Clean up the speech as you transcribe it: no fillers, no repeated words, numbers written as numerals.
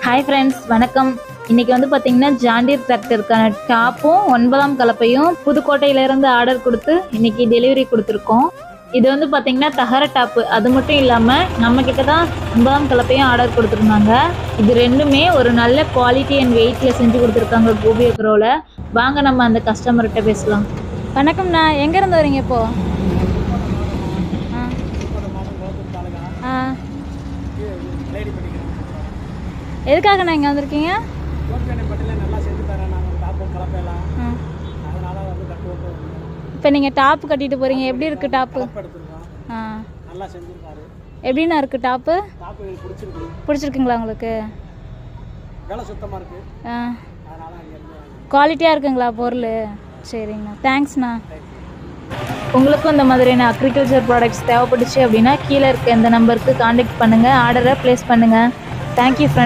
Hi friends, வணக்கம். இன்றைக்கி வந்து பார்த்திங்கன்னா ஜாண்டீர் டிராக்டருக்கான டாப்பும் 9ஆம் கலப்பையும் புதுக்கோட்டையிலேருந்து ஆர்டர் கொடுத்து இன்றைக்கி டெலிவரி கொடுத்துருக்கோம். இது வந்து பார்த்திங்கன்னா தகர டாப்பு. அது மட்டும் இல்லாமல் நம்மக்கிட்ட தான் 9ஆம் கலப்பையும் ஆர்டர் கொடுத்துருந்தாங்க. இது ரெண்டுமே ஒரு நல்ல குவாலிட்டி அண்ட் வெயிட்டில் செஞ்சு கொடுத்துருக்காங்க கோபி அக்ரோவில். வாங்க நம்ம அந்த கஸ்டமர்கிட்ட பேசலாம். வணக்கம்ண்ணா, எங்கேருந்து வரீங்க இப்போது? எதுக்காக நான் இங்கே வந்திருக்கீங்க? இப்போ நீங்கள் டாப்பு கட்டிட்டு போகிறீங்க, எப்படி இருக்குது டாப்பு? எப்படின்னா இருக்குது டாப்பு? பிடிச்சிருக்குங்களா உங்களுக்கு? குவாலிட்டியாக இருக்குங்களா பொருள்? சரிங்கண்ணா, தேங்க்ஸ்ண்ணா. உங்களுக்கும் இந்த மாதிரியான அக்ரிகல்ச்சர் ப்ராடக்ட்ஸ் தேவைப்பட்டுச்சு அப்படின்னா கீழே இருக்க இந்த நம்பருக்கு காண்டாக்ட் பண்ணுங்கள், ஆர்டரை ப்ளேஸ் பண்ணுங்கள். Thank you friend.